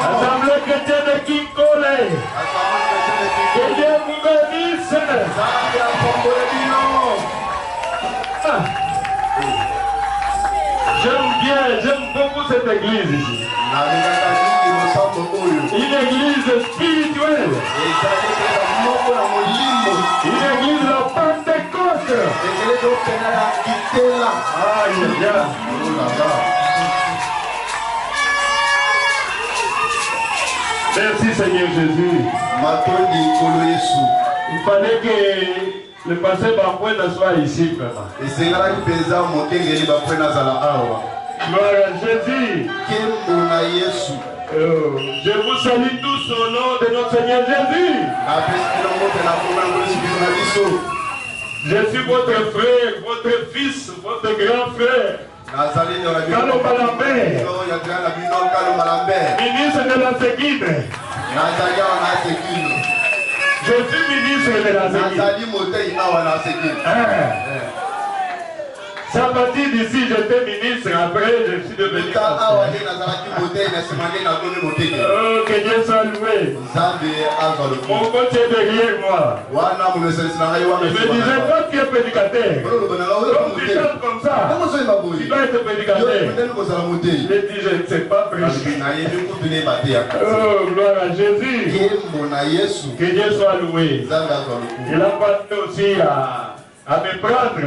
Assemblée chrétienne de Kinkole. Que Dieu vous bénisse. J'aime bien, j'aime beaucoup beaucoup cette église ici. Une église spirituelle. Une église de Pentecôte. Merci Seigneur Jésus. Il fallait que le pasteur Bapouena soit ici vraiment. Gloire à Jésus. Je vous salue tous au nom de notre Seigneur Jésus. Je suis votre frère, votre fils, votre grand frère. Kalomba Lambert, ministre de la Séquine. Je suis ministre de la Séquine. Ça partit d'ici, j'étais ministre, après je suis devenu pasteur. Oh, que Dieu soit loué. Mon coach est derrière moi. Il me disait, toi tu es prédicateur. Comme tu chantes comme ça, tu dois être prédicateur. Je dis, je ne sais pas prêcher. Oh, gloire à Jésus. Que Dieu soit loué. Il a parlé aussi à me prendre.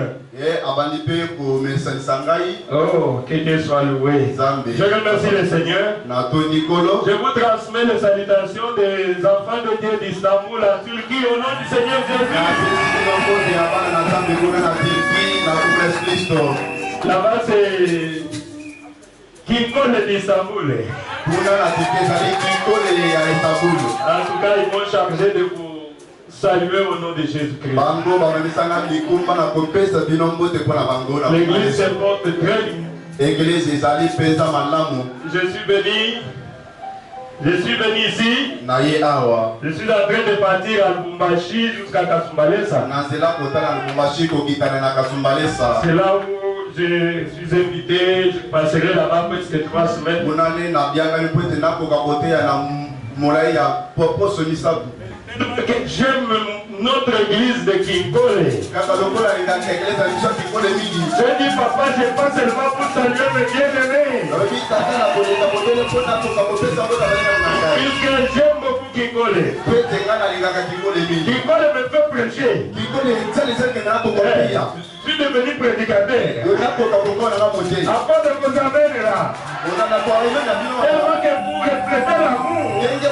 Oh, que Dieu soit loué. Je remercie le Seigneur. Je vous transmets les salutations des enfants de Dieu d'Istanbul, la Turquie, au nom du Seigneur Jésus. Là-bas, c'est Kikole d'Istanbul. En tout cas, ils m'ont chargé de vous saluer au nom de Jésus-Christ. L'église se porte très bien. Je suis venu ici. Je suis en train de partir à Lubumbashi jusqu'à Kasumbalesa. C'est là où je suis invité. Je passerai là-bas presque 3 semaines. J'aime notre église de Kikole. Je dis papa, je ne pas seulement pour saluer mes bien-aimés. Puisque j'aime beaucoup Kikole. Kikole me fait prêcher. Je suis devenu prédicateur. Après de vous amener là. Tellement que vous reflétez l'amour. Et je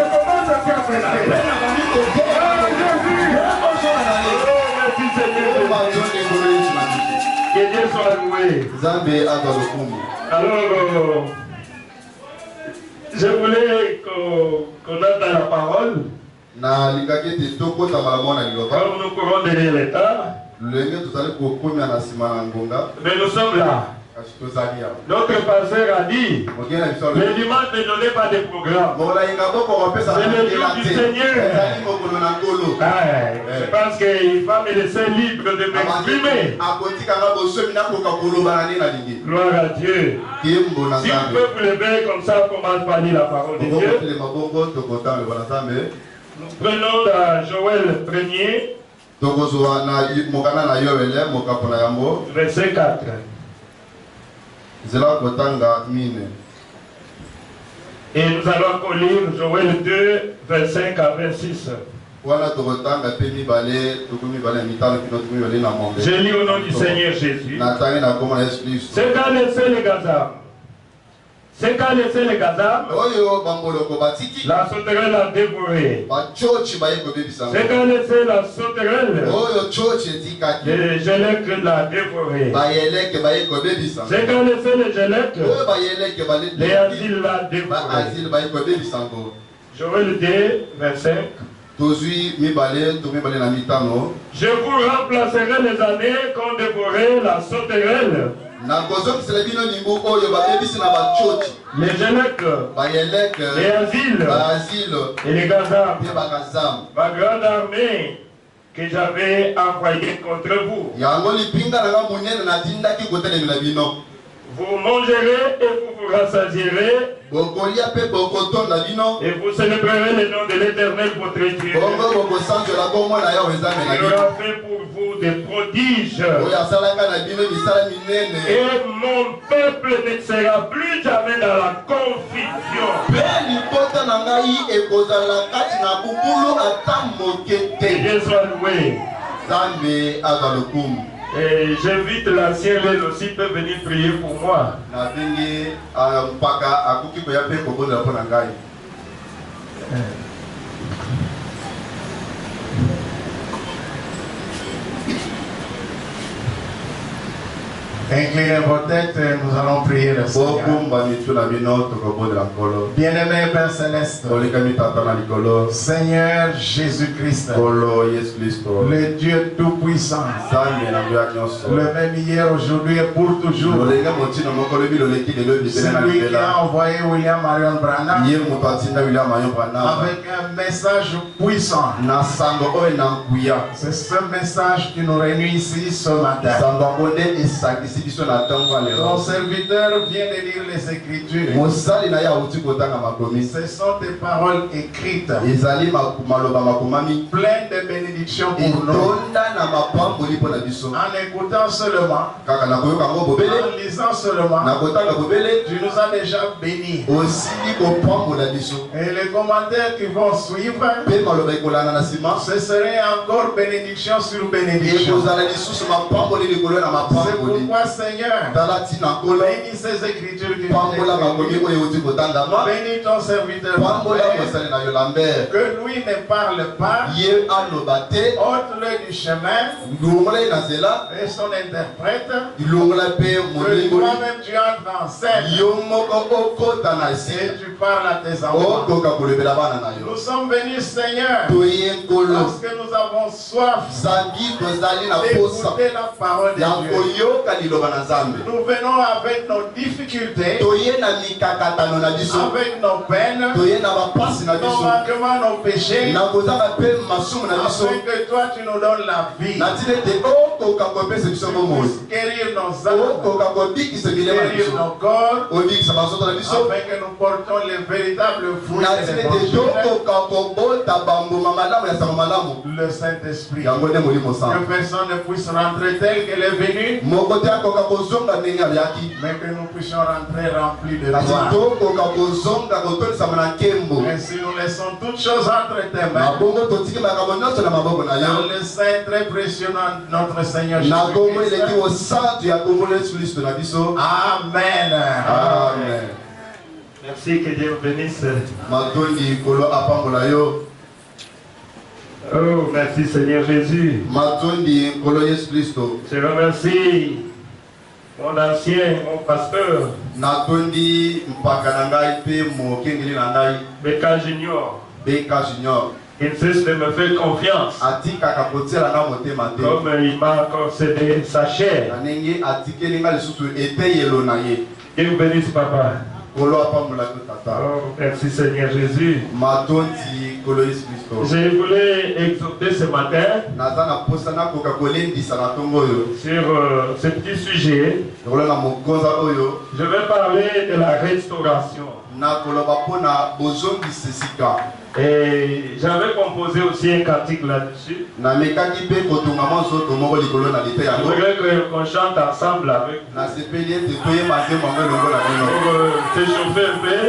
commence à faire prêcher. Que Dieu soit loué. Alors, je voulais qu'on entende la parole. Comme nous courons derrière l'État. Mais nous sommes là. Notre pasteur a dit, le dimanche ne donnez pas de programme. C'est le jour du Seigneur. Je pense qu'il va me laisser libre de m'exprimer. Gloire à Dieu. Si vous pouvez vous lever comme ça, on commence par lire la parole de Dieu. Nous prenons Joël 1er, verset 4. Et nous allons lire Joël 2, 25 à 26. Je lis au nom du Seigneur Jésus. C'est qu'à laisser les Gaza. C'est qu'à laisser les Gaza. La sauterelle a dévoré. C'est qu'à laisser la sauterelle. Les Gélec l'a dévoré. C'est qu'à laisser les Gélec. Les Asiles l'a dévoré. Joël 2, 25. Je vous remplacerai les années qu'ont dévoré la sauterelle. Les Gélec, les Asiles et les Gazam, ma grande armée que j'avais envoyée contre vous. Vous mangerez et vous vous rassasierez. Et vous célébrerez le nom de l'Éternel votre Dieu. Il aura fait pour vous des prodiges. Et mon peuple ne sera plus jamais dans la confusion. Dieu soit loué. Et j'invite l'ancien Lel aussi peut venir prier pour moi. Inclinez vos têtes, nous allons prier le Seigneur. Bien-aimé Père Céleste, Seigneur Jésus-Christ, le Dieu Tout-Puissant, le même hier, aujourd'hui et pour toujours, celui qui a envoyé William Marion Branham avec un message puissant. C'est ce message qui nous réunit ici ce matin. Ton serviteur vient de lire les Écritures. Ce sont des paroles écrites, pleines de bénédictions pour nous. En écoutant seulement, en lisant seulement, tu nous as déjà bénis. Et les commentaires qui vont suivre, ce serait encore bénédiction sur bénédiction. C'est pourquoi, Seigneur, bénis ces écritures qui nous bénis ton serviteur que lui ne parle pas, ôte-le du chemin et son interprète, que toi-même tu entres en scène et tu parles à tes enfants. Nous sommes venus, Seigneur, parce que nous avons soif d'écouter la parole de Dieu. Nous venons avec nos difficultés, avec nos peines, nos manquements, nos péchés, afin que toi tu nous donnes la vie. Guérir nos âmes, guérir nos corps, afin que nous portons les véritables fruits de l'évangile. Le Saint-Esprit, que personne ne puisse rentrer tel qu'elle est venue, mais que nous puissions rentrer remplis de gloire. Ainsi nous laissons toutes choses entre tes mains. Dans le Saint très précieux nom de notre Seigneur Jésus-Christ. Amen. Amen. Merci, que Dieu vous bénisse. Oh, merci Seigneur Jésus. Je remercie mon ancien, mon pasteur, Beka Junior. Il ne cesse de me faire confiance. Comme il m'a concédé sa chair. Dieu vous bénisse, papa. Oh, merci Seigneur Jésus. Je voulais exhorter ce matin sur ce petit sujet. Je vais parler de la restauration. Et j'avais composé aussi un cantique là-dessus. Je voudrais qu'on chante ensemble avec vous. Pour s'échauffer un peu,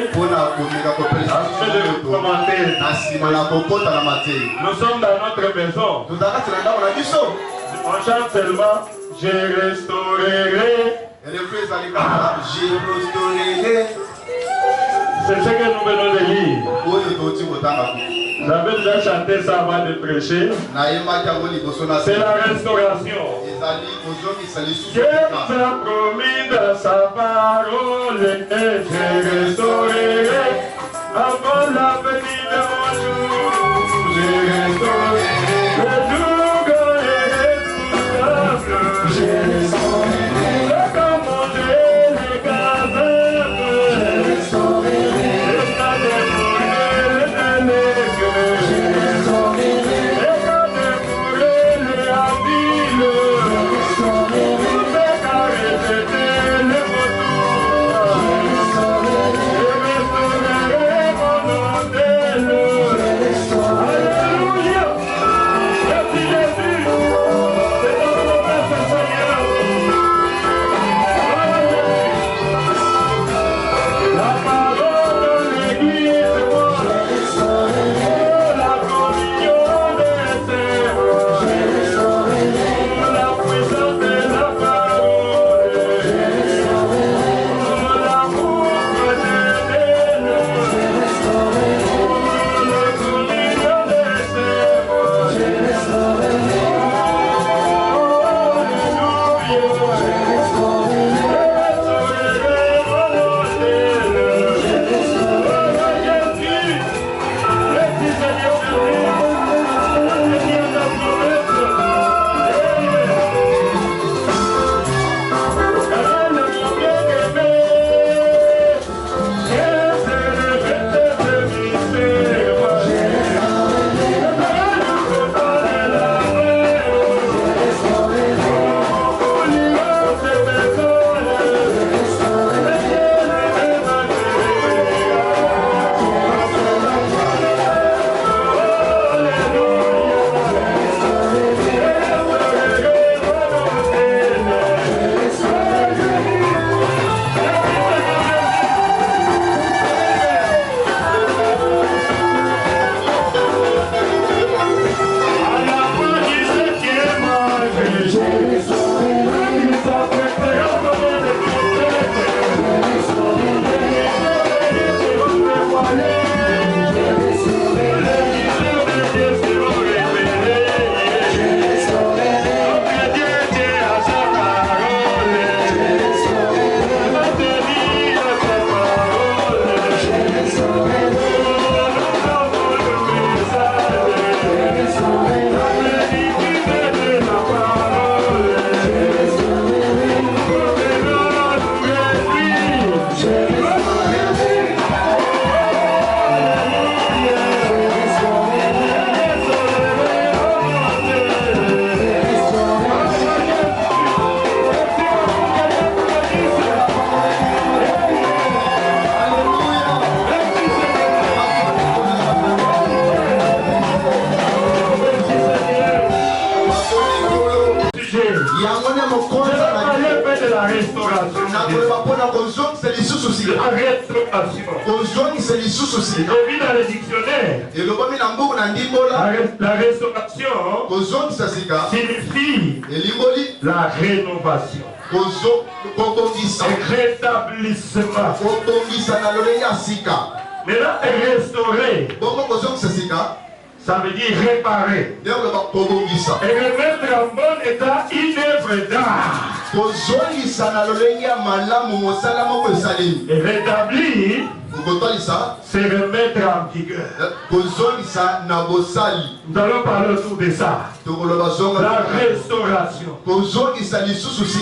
afin de commenter. Nous sommes dans notre maison. On chante seulement je restaurerai. C'est ce que nous venons de lire. J'avais déjà chanté ça avant de prêcher. C'est la restauration. Dieu nous a promis dans sa parole, je restaurerai avant la venue de mon jour. Je restaurerai le jour irréprochable. Je restaurerai le commander les casernes. Je restaurerai les stades de Dans les dictionnaires, la restauration signifie la rénovation, rétablissement. Maintenant, restaurer, ça veut dire réparer et remettre en bon état une œuvre d'art. Et rétablir, c'est remettre en vigueur. Nous allons parler autour de ça. La restauration.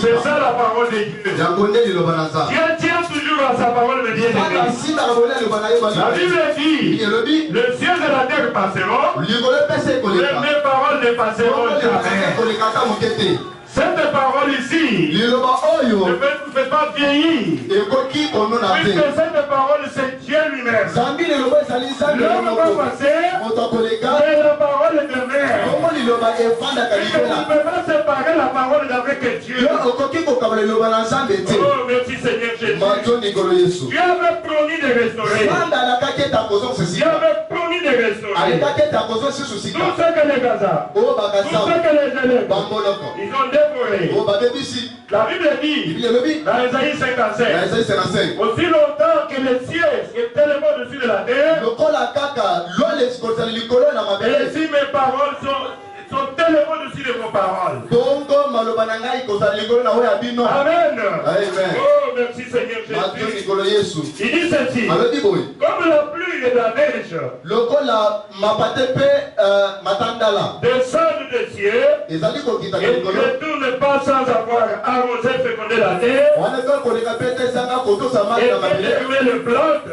C'est ça la parole de Dieu. Dieu tient toujours à sa parole, mais bien aimé. La Bible dit, le ciel et la terre passeront, mes paroles ne passeront jamais. Cette parole ici ne fait pas vieillir. Puisque cette parole, c'est Dieu lui-même. L'homme va passer, mais la parole demeure. Puisque tu ne peux pas séparer la parole d'avec Dieu. Oh, merci Seigneur Jésus. Dieu avait promis de restaurer. Dieu avait promis de restaurer. Tout ce que les Gaza, tout ce que les élèves, ils ont dévoré. La Bible dit, dans Isaïe 55, aussi longtemps que les cieux est tellement au-dessus de la terre, et si mes paroles sont tellement au-dessus de vos paroles. Amen. Oh, merci Seigneur Jésus. Il dit ceci, comme la pluie et la neige descendent des cieux et ne retournent pas sans avoir arrosé, fécondé la terre et détruire les plantes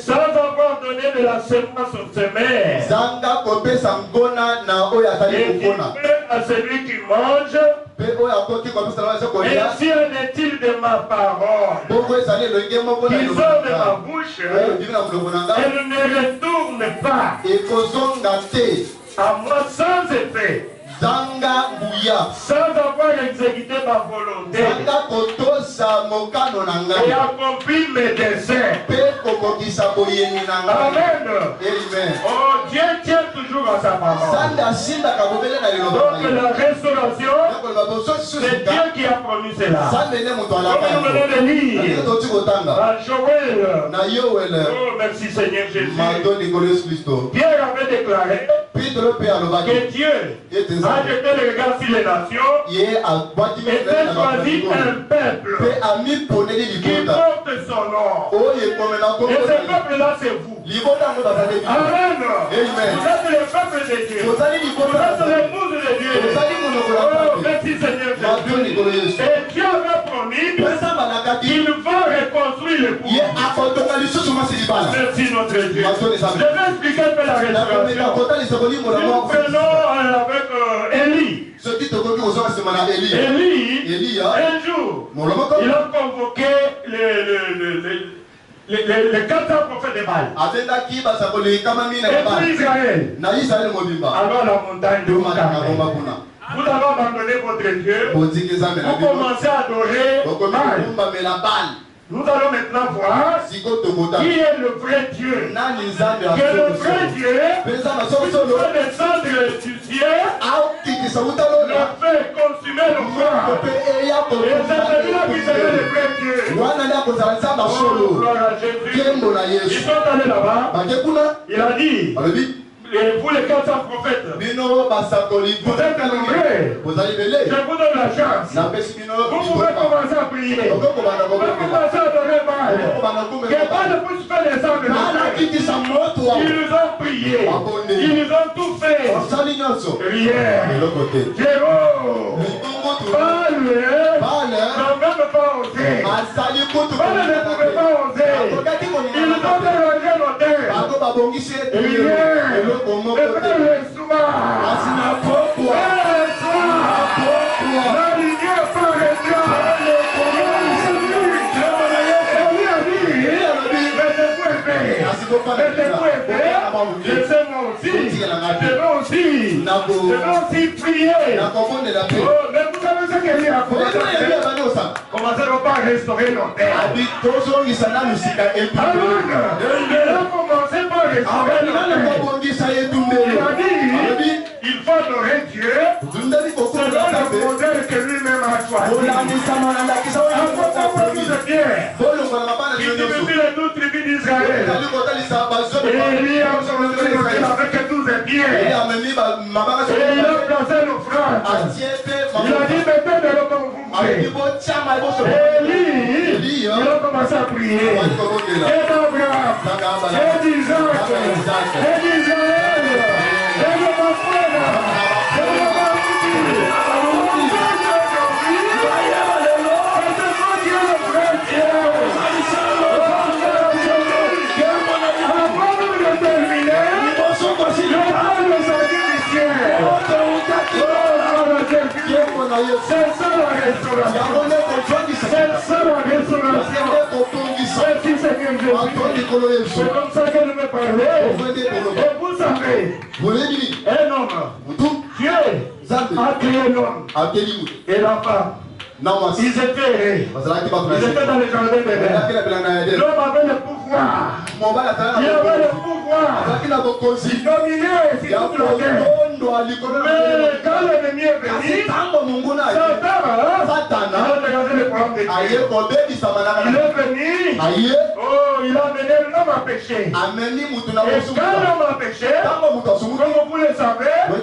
sans avoir donné de la semence aux semelles. Et il plaît à celui qui mange. Ainsi en est-il de ma parole qui sort de ma bouche, elle ne retourne pas à moi sans effet, sans avoir exécuté ma volonté et accompli mes desseins. Amen. Oh, Dieu tient toujours à sa parole. Donc la restauration, c'est Dieu qui a promis cela. Comme nous venons de lire à Joël. Oh, merci Seigneur Jésus. Pierre avait déclaré que Dieu a jeté le regard sur les nations et a choisi un peuple qui porte son nom. Et ce peuple-là, c'est vous. Amen. Vous êtes le peuple de Dieu. Vous êtes l'épouse de Dieu. Oh, merci Seigneur Jésus. Et Dieu avait promis qu'il va reconstruire l'épouse. Merci notre Dieu. Je vais expliquer un peu la restauration. Nous prenons avec Élie. Élie, un jour, il a convoqué les 400 prophètes de Baal. Et puis Israël. Alors la montagne de Carmel. Vous avez abandonné votre Dieu. Vous commencez à adorer Baal. Nous allons maintenant voir qui est le vrai Dieu. Que le vrai Dieu puisse faire descendre du ciel, le fait consumer le froid. Et c'est celui-là qui serait le vrai Dieu. Oh, gloire à Jésus. Ils sont allés là-bas. Il a dit, et pour les 400 prophètes, vous êtes nombreux. Je vous donne la chance. Vous pouvez commencer à prier. Vous pouvez commencer à adorer Baal. Que Baal puisse faire descendre. Ils nous ont prié. Ils nous ont tout fait. Rien. Jérôme. Baal n'a même pas osé. Baal ne pouvait pas oser. Ils nous ont dérangé nos terres. Rien. Le soir. La lumière par les je sais moi aussi prier. Oh, mais vous savez ce qu'il y a à faire. Commencez par restaurer nos terres. Il a commencé par restaurer nos terres. Il a dit, il faut adorer Dieu selon le modèle que lui-même a choisi. Il divise les 12 tribus d'Israël. Et il a commencé avec 12 pieds. Et il a placé l'offrande. Il a dit, mettez de l'eau comme vous voulez. Et lui, il a commencé à prier. Et d'Abraham, et d'Isaac, et d'Israël, et de Mafrena, et de c'est ça la restauration. C'est ça la restauration. Merci Seigneur Jésus. C'est comme ça que nous me parlez. Et vous savez, un homme, Dieu a créé l'homme et la femme. Ils étaient errés. Ils étaient dans le jardin d'Éden. L'homme avait le pouvoir. Il avait le pouvoir. Il dominait sur toute la terre. Mais quand l'ennemi est venu, Satan a regardé le programme de Dieu. Il est venu. Oh, il a amené l'homme à pécher. Et quand l'homme a péché, comme vous le savez, le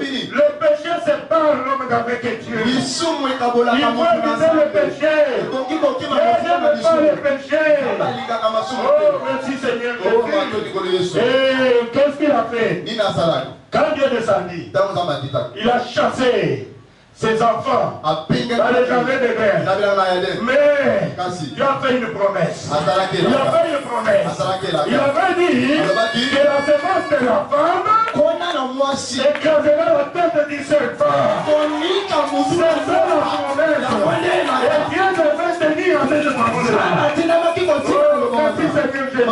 péché sépare l'homme d'avec Dieu. Il faut éviter le péché. Dieu n'aime pas le péché. Oh, merci Seigneur Jésus. Et qu'est-ce qu'il a fait? Quand Dieu est descendu, il a chassé ses enfants dans les jardins d'Éden. Mais Dieu a fait une promesse. Il a fait une promesse. Il avait dit que la semence de la femme écrasera la tête du serpent. C'est ça la promesse. Et Dieu devait tenir à cette promesse. Merci Seigneur Jésus. Et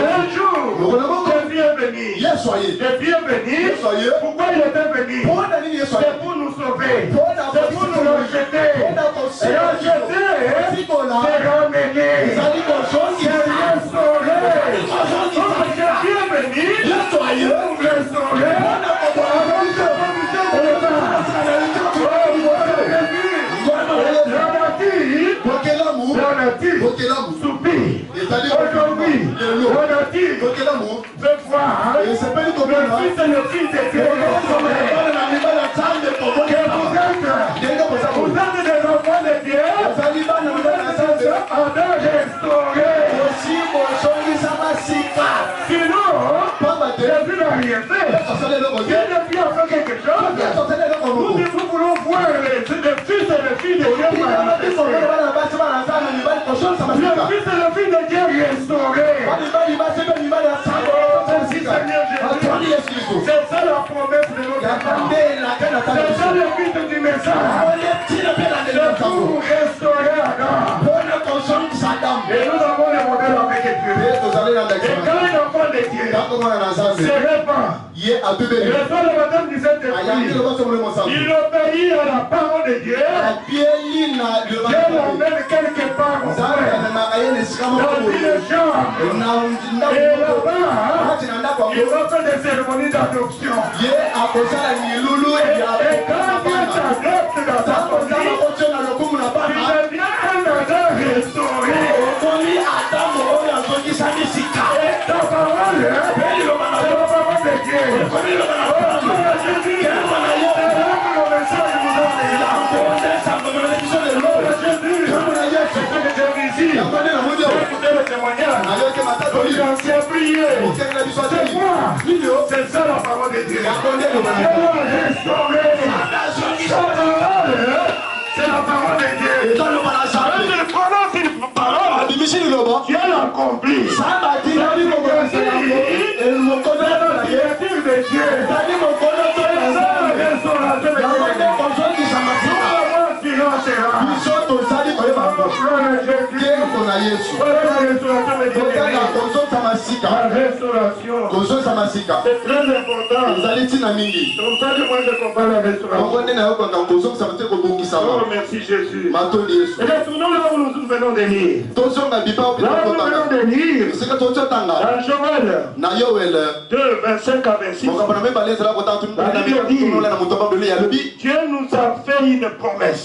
un jour, Jésus est venu. Le bienvenu. Pourquoi il était venu? C'est pour nous sauver. C'est pour nous rejeter. Et rejeter, c'est ramener. C'est restaurer. C'est bienvenu. Pour restaurer. Soupir. Aujourd'hui, veut voir le Fils et le Fils de Dieu. Vous êtes des enfants de Dieu. On doit restaurer. Sinon, Jésus n'a rien fait. Dieu ne peut faire quelque chose. Nous voulons voir le Fils et le Fils de Dieu. Le Fils et le Fils de Dieu restauré. C'est ça la promesse de notre Père. C'est ça le but du message. C'est pour restaurer Adam. Et nous avons le modèle avec Dieu. Et quand un enfant de Dieu se répand, il reçoit le baptême du Saint-Esprit, il obéit à la parole de Dieu. Dieu l'emmène quelque part dans une chambre. Et là-bas, il va faire des cérémonies d'adoption. Et quand Dieu t'adopte dans sa famille, il devient un Adam restauré. Et ta parole, c'est la parole de Dieu. C'est ça la parole de Dieu. C'est la parole de Dieu. Je prononce une parole. Dieu l'a accompli. De Dieu. C'est très important. Comme ça, moi je comprends la restauration. Oh, merci Jésus. Et retournons là où nous venons de lire. Là où nous venons de lire. Dans Joël 2, 25 à 26. Dieu nous a fait une promesse.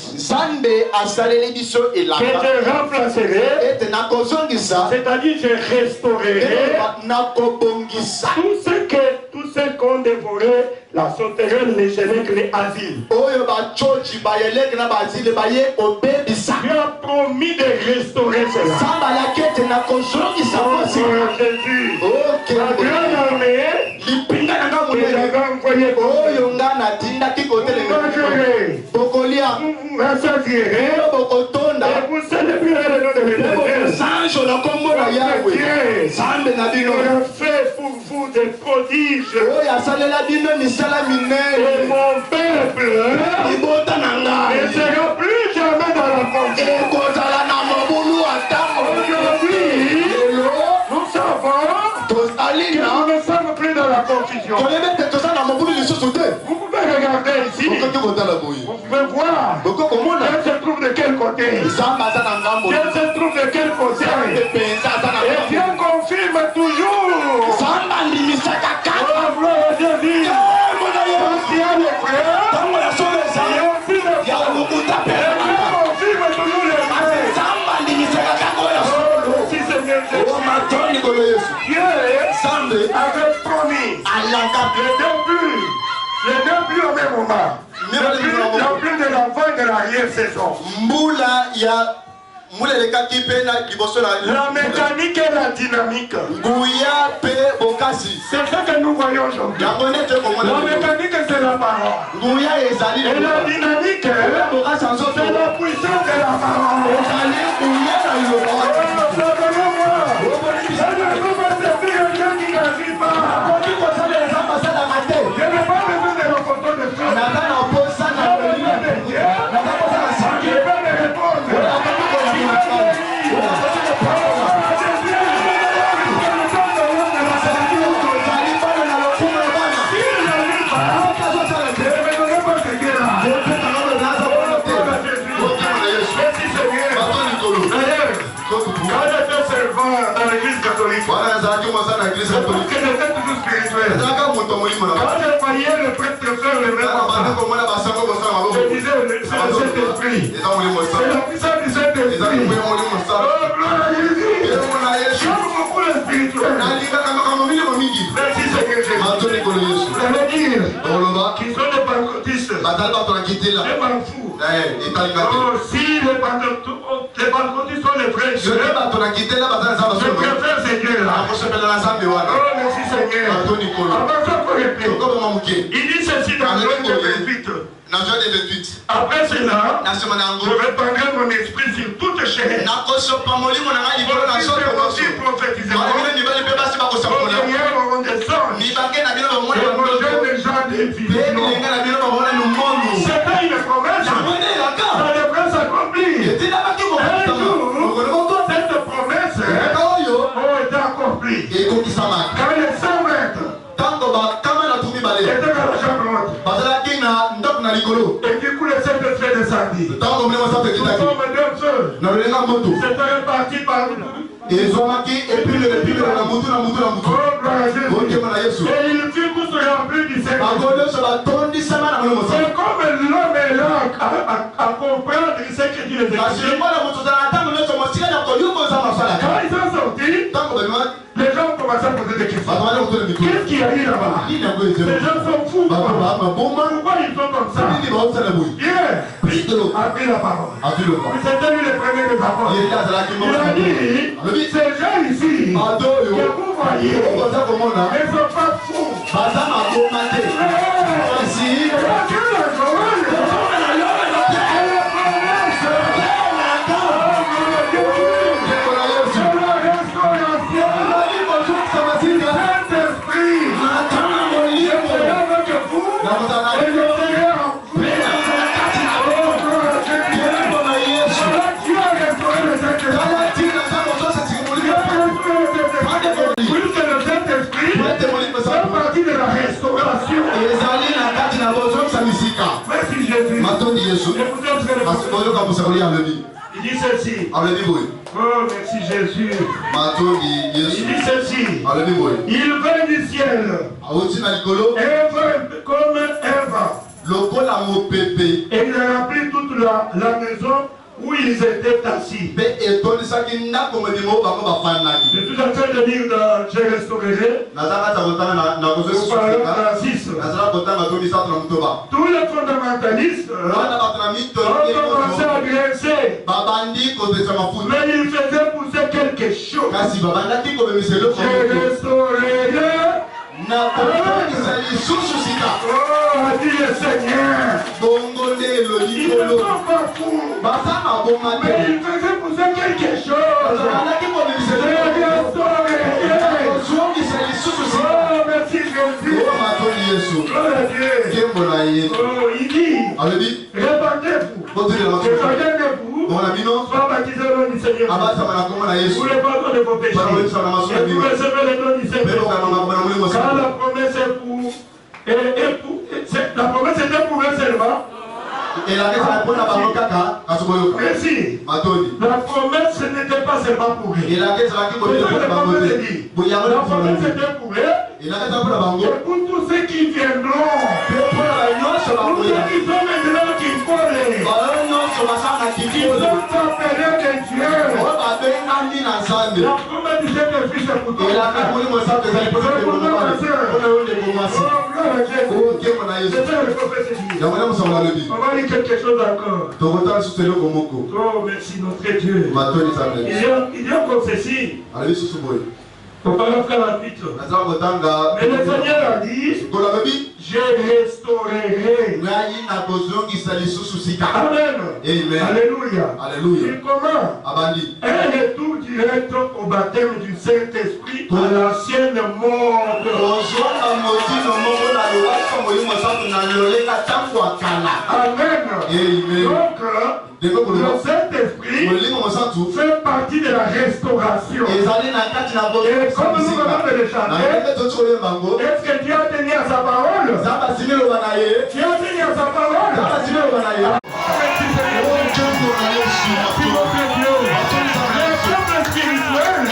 Que je remplacerai, c'est-à-dire je restaurerai tout ce qu'on dévorait, la sauterelle, les génèques, les asiles. Dieu a promis de restaurer cela. Oh Jésus, la grande armée que j'avais envoyée vous rassasierez et vous célébrerez le nom de l'Éternel. Dieu a fait pour vous des prodiges. Et mon peuple ne sera plus jamais dans la confusion. Aujourd'hui, nous savons que nous ne sommes plus dans la confusion. Vous pouvez regarder ici. Vous pouvez voir. Dieu se trouve de quel côté. Dieu se trouve de quel côté. Et Dieu confirme toujours. Oh, gloire à Dieu dit. Parce qu'il y a les frères, il y a aussi les frères. Et Dieu confirme toujours les frères. Oh, merci Seigneur Jésus. Dieu avait promis les deux pluies au même moment. La pluie de l'avant et de l'arrière-saison. La mécanique et la dynamique. C'est ce que nous voyons aujourd'hui. La mécanique, c'est la parole. Et la dynamique, c'est la puissance de la parole. dans l'église catholique. Parce que j'étais toujours spirituel. Quand je voyais le prêtre faire le même je disais, c'est le Saint-Esprit. C'est la puissance du Saint-Esprit. Oh, gloire à Jésus. J'aime beaucoup le spirituel. Merci Seigneur Jésus. Ça veut dire qu'ils sont des pentecôtistes. Je m'en fous. Oh, si les pentecôtistes sont les frères, je préfère ces dieux-là. Oh, merci Seigneur. Avant ça, il faut répéter. Il dit ceci dans Jean 28. Après cela, je répandrai mon esprit sur toute chair. Prophétiser. Vos guerriers auront des songes. Et vos jeunes gens des visions. C'était une promesse. Ça devrait s'accomplir. Un jour, cette promesse a été accomplie. Quand les 100 mètres étaient dans la chambre haute. Et du coup, le Saint-Esprit descendit. Nous sommes deux feux. C'était réparti par nous. Et il fut tous remplis du Saint-Esprit. C'est comme l'homme est là à comprendre ce que Dieu les écrit. Quand ils sont sortis, les gens ont commencé à poser des questions. Qu'est-ce qu'il y a eu là-bas? Les gens sont fous. Pourquoi ils sont comme ça? Hier, a pris la parole. C'était lui le premier des apôtres. Il a dit, ces gens ici, que vous voyez, ils ne sont pas fous. Merci Jésus. Il dit ceci. Oh, merci Jésus. Il dit ceci. Il vint du ciel. Comme un vent. Et il a rempli toute la maison où ils étaient assis. Je suis en train de lire dans J'ai restauré. Tous les fondamentalistes ont commencé à grincer. Mais ils faisaient pousser quelque chose. J'ai restauré. Oh, dit le Seigneur. Ils ne sont pas fous. Mais ils faisaient pousser quelque chose. Oh, merci Jésus. Oh, il dit, répandez-vous. Sois baptisés au nom du Seigneur. Vous les pardons de vos péchés. Et vous recevez le nom du Seigneur. Quand la promesse est pour... la promesse était pour eux seulement. Merci. La promesse n'était pas seulement pour eux. La promesse était pour eux. Et pour tous ceux qui viendront. Pour ceux qui sont maintenant qui collent. Qui sont appelés de Dieu. La promesse du Saint-Esprit c'est pour toi. On va lire quelque chose encore. Oh, merci notre Dieu. Il y a comme ceci. Au paragraphe 48. Mais le Seigneur a dit, je restaurerai. Amen. Alléluia. Et comment? Un retour direct au baptême du Saint-Esprit à l'ancienne mort. Amen. Donc, le Saint-Esprit fait partie de la restauration. Et comme nous venons de le chanter, est-ce que Dieu a tenu à sa parole? Dieu a tenu à sa parole? Merci mon Dieu. Les femmes spirituelles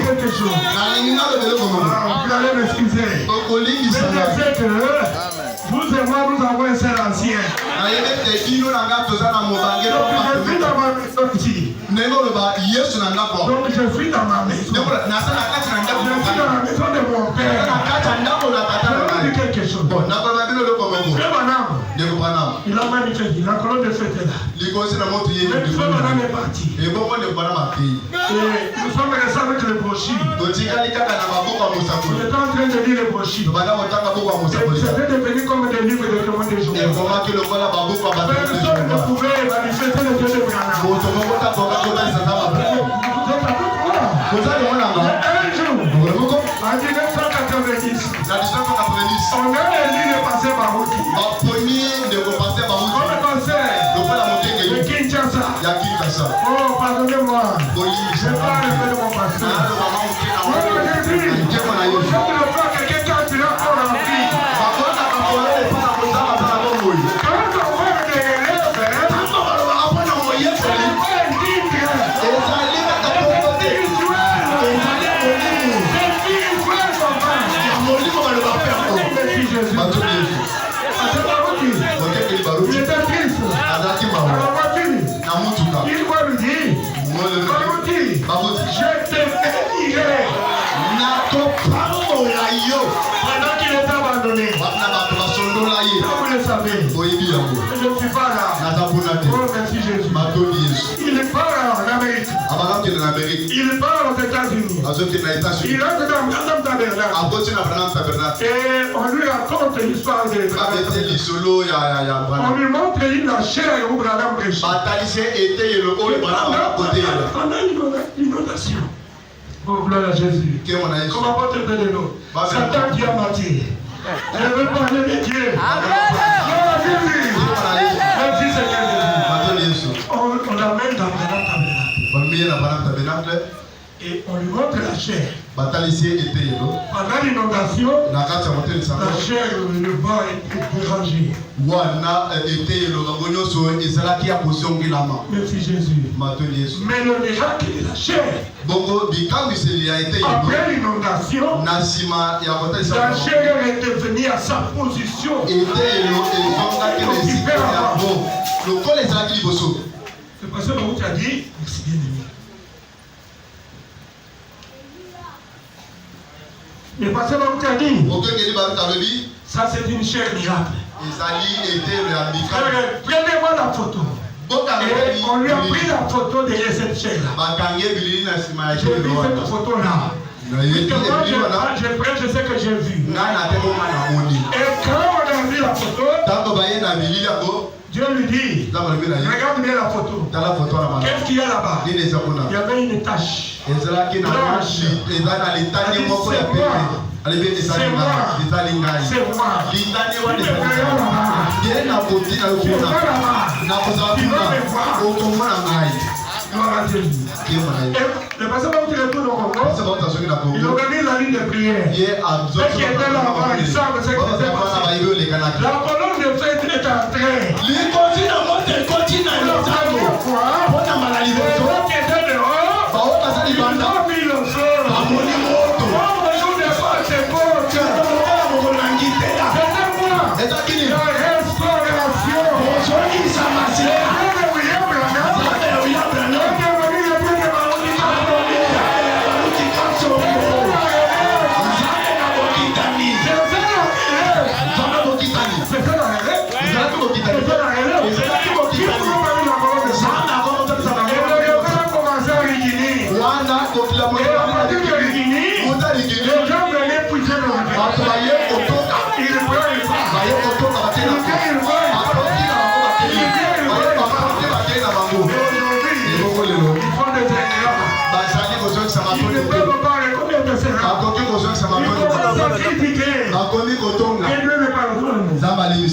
quelque chose. Vous allez m'excuser. Vous et moi, nous avons un seul ancien. Je suis dans ma maison ici. Donc je suis dans ma maison. Je suis dans la maison de mon père. Je vais dire quelque chose. Il a manifesté, la colonne de fête est là. Mais le frère Madame est parti. Et nous sommes restés avec le brochure. On était en train de lire le brochure. C'était devenu comme des livres de témoins des jours. Personne ne pouvait manifester le Dieu de Branham. Vous êtes à un jour, en 1990, on a élu le passé Barouti. Comme conseil de Kinshasa. Oh, pardonnez-moi. Je ne vais pas répéter mon pasteur. Oh, Jésus. Je ne veux pas que quelqu'un tire hors la vie. Quand on voit des élèves, il était triste. Il va lui dire, je te bénirai. Pendant qu'il est abandonné. Vous le savez. Je ne suis pas là. Oh, merci Jésus. Il part en Amérique. Il part aux États-Unis. Il rentre dans Madame Tabernacle. Et on lui raconte l'histoire de on lui montre une chair où Branham prêche. On a une inondation. Oh, gloire à Jésus. Comment votre Père de nous? Satan qui a menti. Je veux parler de Dieu. Gloire à Jésus. Merci Seigneur Jésus. On l'amène dans Branham Tabernacle. Et on lui montre la chair. Pendant l'inondation, la chair, le bas est dérangé. Merci Jésus. Mais le miracle de la chair, après l'inondation, la chair est devenue à sa position. C'est parce que vous avez dit, merci bien aimé. Mais parce que vous avez dit, ça c'est une chair miracle. Prenez-moi la photo. Et on lui a pris la photo de cette chair-là. J'ai vu cette photo-là. Je prends, je sais que j'ai vu. Et quand on a vu la photo, Dieu lui dit, regarde bien la photo. Qu'est-ce qu'il y a là-bas? Il y avait une tache. Blanche. C'est le pasteur va vous retourner au Congo. Il organise la ligne de prière. Ceux qui étaient là-bas, ils savent ce qui s'est passé. La colonne de fête est entrée. Les continents, qui étaient dehors, ils ont mis le feu.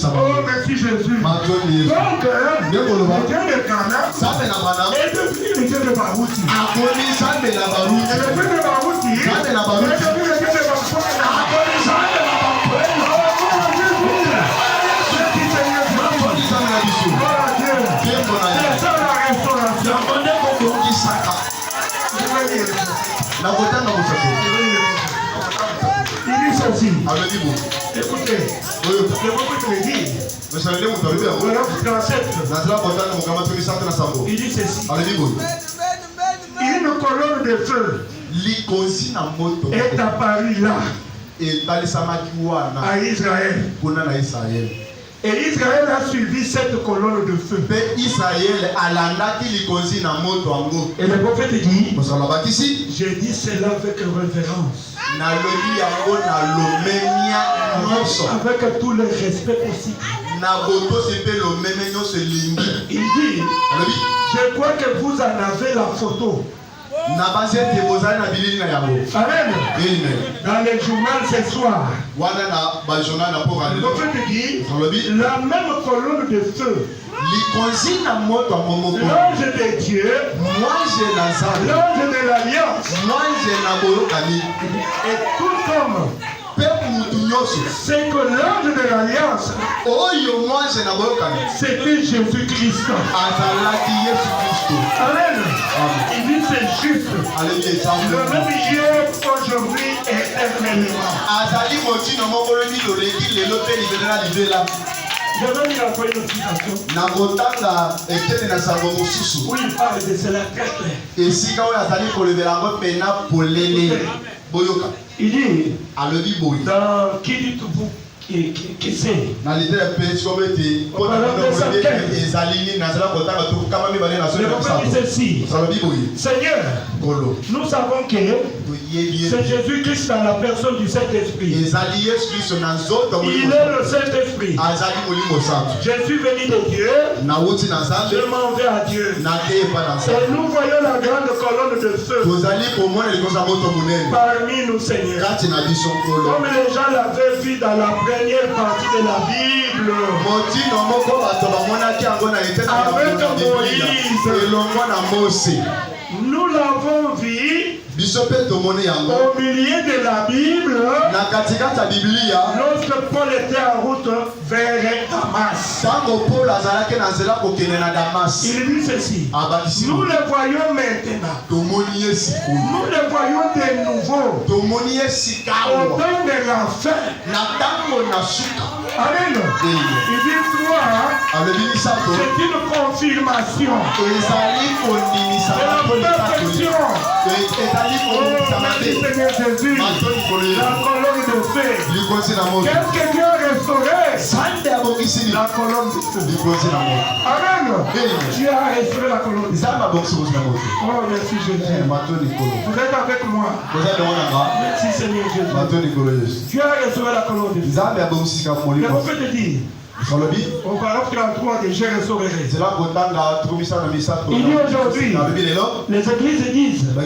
Oh, merci Jésus. Donc, le Dieu de Cana est devenu le Dieu de Barouti. Et le Dieu de Barouti est devenu le Dieu de Barouti. C'est ça la restauration. Il dit ceci. Écoutez, le prophète le dit. Il dit ceci. Une colonne de feu est apparue là à Israël. Et Israël a suivi cette colonne de feu. Et le prophète dit, j'ai dit cela avec révérence. Avec tout le respect possible. Il dit, je crois que vous en avez la photo. Amen. Dans le journal ce soir, le prophète dit, la même colonne de feu, l'ange de Dieu, l'ange de l'alliance, et tout homme, c'est que l'ange de l'alliance, c'était Jésus-Christ. Amen. Il dit c'est juste. Le même hier, aujourd'hui, éternellement. Je vais lire encore une citation. Oui, il parle de cela très clair. Il dit, dans qui dit-vous qui c'est? Le prophète dit ceci. Seigneur, nous savons que c'est Jésus-Christ dans la personne du Saint-Esprit. Il est le Saint-Esprit. Je suis venu de Dieu. Je m'en vais à Dieu. Et nous voyons la grande colonne de feu parmi nous, Seigneur. Comme les gens l'avaient vu dans la première partie de la Bible. Avec Moïse. Nous l'avons vu au milieu de la Bible lorsque Paul était en route vers Damas. Il dit ceci. Nous le voyons maintenant. Nous le voyons de nouveau. Au temps de la fin. Amen. Il dit toi, c'est une confirmation. Seigneur Jésus, la colonne de feu. Qu'est-ce que Dieu a restauré? La colonne de feu. Amen. Dieu a restauré la colonne de feu. Oh, merci Jésus. Vous êtes avec moi. Merci Seigneur Jésus. Dieu a restauré la colonne de feu. Le prophète dit, au paragraphe 33 que j'ai restauré. Il dit aujourd'hui, les églises disent la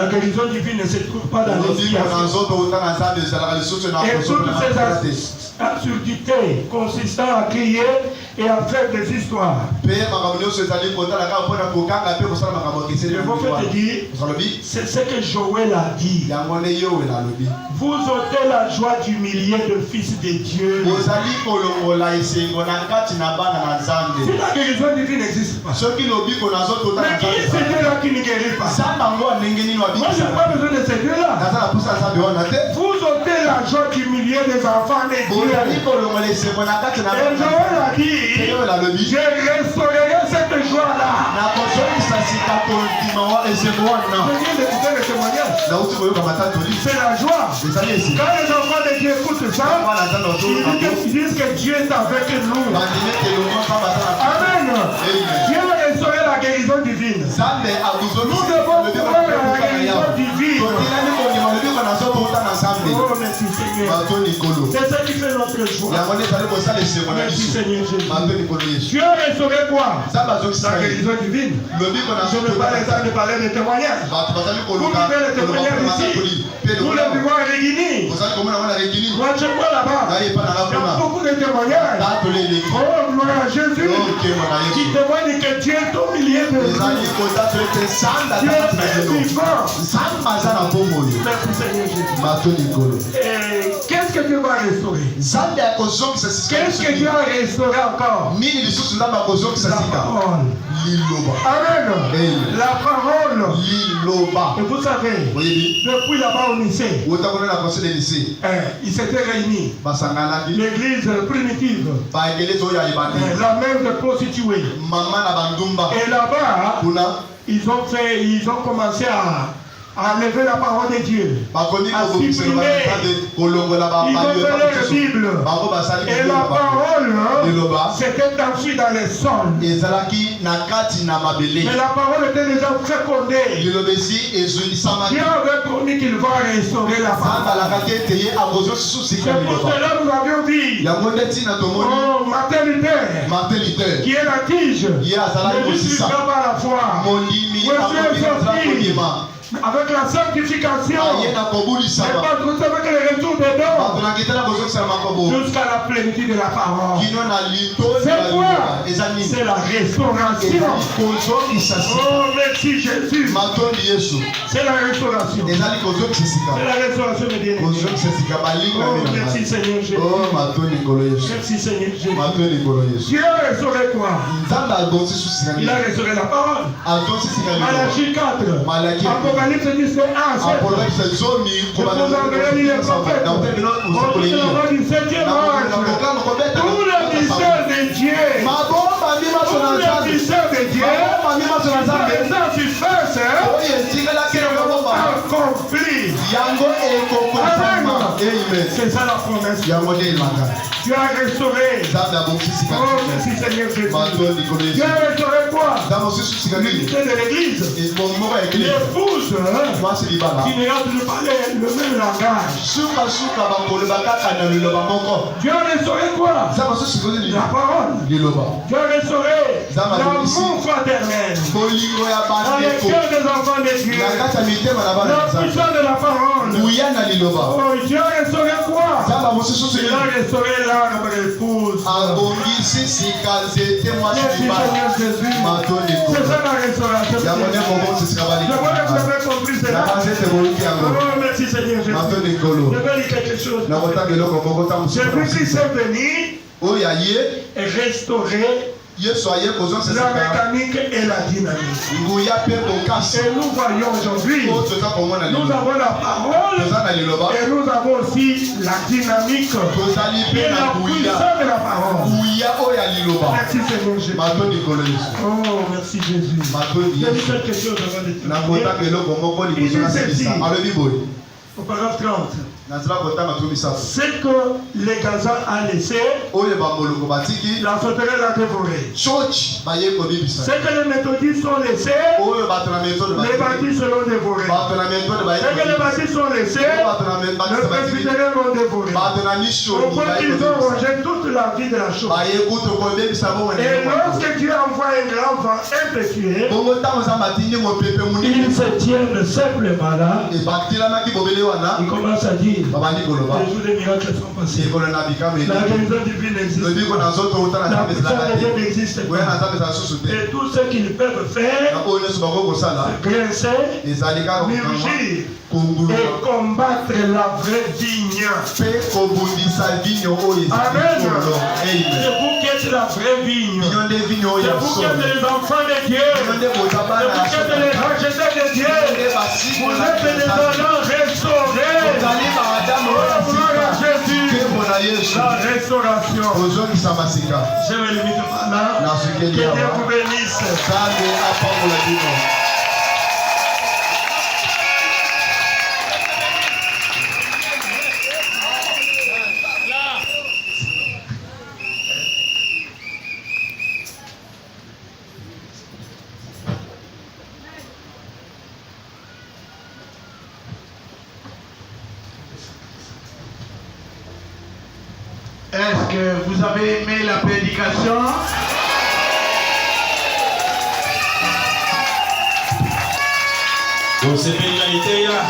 guérison divine ne se trouve pas dans l'expiation. Et toutes ces absurdités consistant à crier et à faire des histoires. Le prophète dit, c'est ce que Joël a dit. Vous ôtez la joie d'humilier le Fils de Dieu. Si la guérison divine n'existe pas, mais qui est ce Dieu-là qui ne guérit pas? Moi, je n'ai pas besoin de ce Dieu-là. Vous ôtez la joie d'humilier les enfants de Dieu. Et Joël a dit, je restaurerai cette joie-là. C'est la joie. Quand les enfants de Dieu écoutent ça, ils disent que Dieu est avec nous. Amen. Dieu a restauré la guérison divine. Nous devons pouvoir la guérison divine. Oh, merci Seigneur. C'est ça qui fait notre joie. Merci Seigneur Jésus. Dieu a restauré quoi? La guérison divine. Je ne veux pas le temps de parler de témoignages. Vous vivez le témoignage ici. Nous le vivons à Régini. Moi je vois là-bas. Il y a beaucoup de témoignages. Oh, gloire à Jésus. Qui témoigne que Dieu est au milieu de nous. Dieu est vivant. Merci Seigneur Jésus. Qu'est-ce que Dieu va restaurer? Qu'est-ce que Dieu va restaurer encore? La parole. Amen. La parole. Et vous savez, depuis là-bas au lycée, ils s'étaient réunis. L'église primitive, la mère de prostituée. Et là-bas, ils ont commencé à lever la parole de Dieu, à supprimer. Ils ont fait leur Bible. Et la parole s'était enfouie dans les sols. Mais la parole était déjà fécondée. Dieu avait promis qu'il va restaurer la parole. C'est pour cela que nous avions dit, oh, Martin Luther, qui est la tige, ne vivra pas la foi. Avec la sanctification, et pas tout avec le retour des dons, jusqu'à la plénitude de la parole. C'est quoi? C'est la restauration. Oh, merci Jésus. C'est la restauration. C'est la restauration de Dieu. Oh, merci Seigneur Jésus. Merci Seigneur Jésus. Dieu a restauré quoi? Il a restauré la parole. Malachi 4. Apocalypse 10, 1, 7. Je vous enverrai les prophètes. Au bout de la voix du 7e ange. Tous les mystères de Dieu. Tous les mystères de Dieu. Les gens qui fassent un conflit. Amen. C'est ça la promesse. Dieu a restauré. Oh, merci Seigneur Jésus. Dieu a restauré quoi? L'unité de l'église. L'épouse qui n'a plus parlé le même langage. Dieu a restauré quoi? La parole. Dieu a restauré l'amour fraternel dans les cœurs des enfants de Dieu. La puissance de la parole. Oh, Dieu a restauré quoi? Il a restauré l'âme de l'épouse. Merci Seigneur Jésus. C'est ça la restauration. Je vois que vous avez compris cela. Oh, merci Seigneur Jésus. Je vais dire quelque chose. Jésus-Christ est venu et restaurer la mécanique et la dynamique. Et nous voyons aujourd'hui, nous avons la parole et nous avons aussi la dynamique et la puissance de la parole. Merci Seigneur Jésus. Oh, merci Jésus. Je dis quelque chose avant de terminer. Il dit ceci, au paragraphe 30. C'est que les Gaza a laissé, la sauterelle a dévoré. C'est que les méthodistes sont laissés, les baptistes l'ont dévoré. C'est que les baptistes sont laissés, les presbytériens l'ont dévoré. Au point qu'ils ont rongé toute la vie de la chose. Et lorsque Dieu envoie un grand vent impétueux, ils se tiennent simplement là. Ils commencent à dire, les jours des miracles sont passés. La guérison divine existe. La puissance de Dieu n'existe pas. Et tout ce qu'ils peuvent faire, c'est grincer, murgir et combattre la vraie vigne. Amen. C'est vous qui êtes la vraie vigne. C'est vous qui êtes les enfants de Dieu. C'est vous qui êtes les rachetés de Dieu. Vous êtes les agents restaurés. Jésus, la restauration. Je me limite par là. Que Dieu vous bénisse. Est-ce que vous avez aimé la prédication? Donc c'est pénalité là.